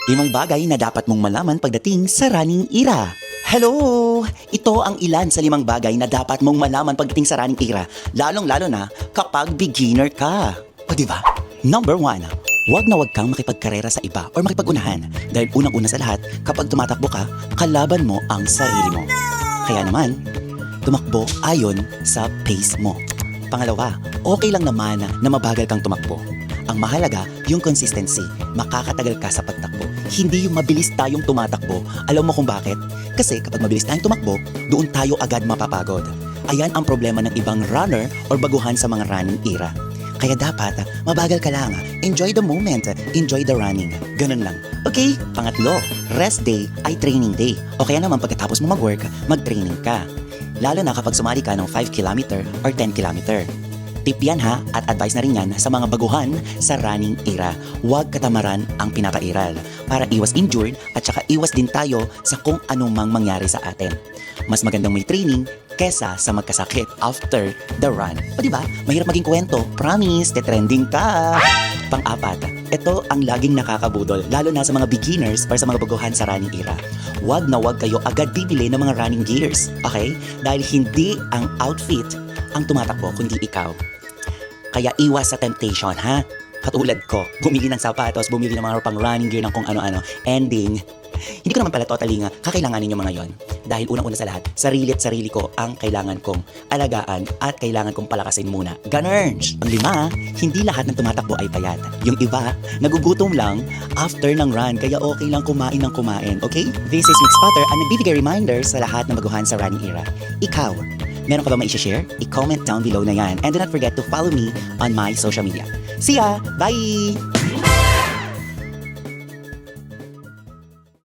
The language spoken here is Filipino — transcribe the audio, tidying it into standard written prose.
5 bagay na dapat mong malaman pagdating sa running era. Hello! Ito ang ilan sa 5 bagay na dapat mong malaman pagdating sa running era, lalong-lalo na kapag beginner ka. O diba? Number 1, huwag na huwag kang makipagkarera sa iba or makipagunahan dahil unang-una sa lahat, kapag tumatakbo ka, kalaban mo ang sarili mo. Kaya naman, tumakbo ayon sa pace mo. Pangalawa, okay lang naman na mabagal kang tumakbo. Ang mahalaga, yung consistency. Makakatagal ka sa pagtakbo. Hindi yung mabilis tayong tumatakbo. Alam mo kung bakit? Kasi kapag mabilis tayong tumakbo, doon tayo agad mapapagod. Ayan ang problema ng ibang runner or baguhan sa mga running era. Kaya dapat, mabagal ka lang. Enjoy the moment. Enjoy the running. Ganun lang. Okay? Pangatlo, rest day ay training day. O kaya naman pagkatapos mo mag-work, mag-training ka. Lalo na kapag sumali ka ng 5 km or 10 km. Tip yan ha, at advice na rin yan sa mga baguhan sa running era. Huwag katamaran ang pinakairal para iwas injured at saka iwas din tayo sa kung anumang mangyari sa atin. Mas magandang may training kesa sa magkasakit after the run. O diba, mahirap maging kwento, promise, trending ka! Pang-apat, ito ang laging nakakabudol, lalo na sa mga beginners or sa mga baguhan sa running era. Huwag na huwag kayo agad bibili ng mga running gears, okay? Dahil hindi ang outfit ang tumatakbo, kundi ikaw. Kaya iwas sa temptation, ha? Katulad ko, bumili ng sapatos, bumili ng mga pang running gear ng kung ano-ano. Ending, hindi ko naman pala totally nga kakailanganin yung mga yon. Dahil unang-una sa lahat, sarili at sarili ko ang kailangan kong alagaan at kailangan kong palakasin muna. Ganerns! Pang-5, hindi lahat ng tumatakbo ay payat. Yung iba, nagugutom lang after ng run, kaya okay lang kumain ng kumain, okay? This is Mix Potter ang nagbibigay reminder sa lahat ng baguhan sa running era. Ikaw, meron ka ba mai-share? I-comment down below na yan. And do not forget to follow me on my social media. See ya! Bye!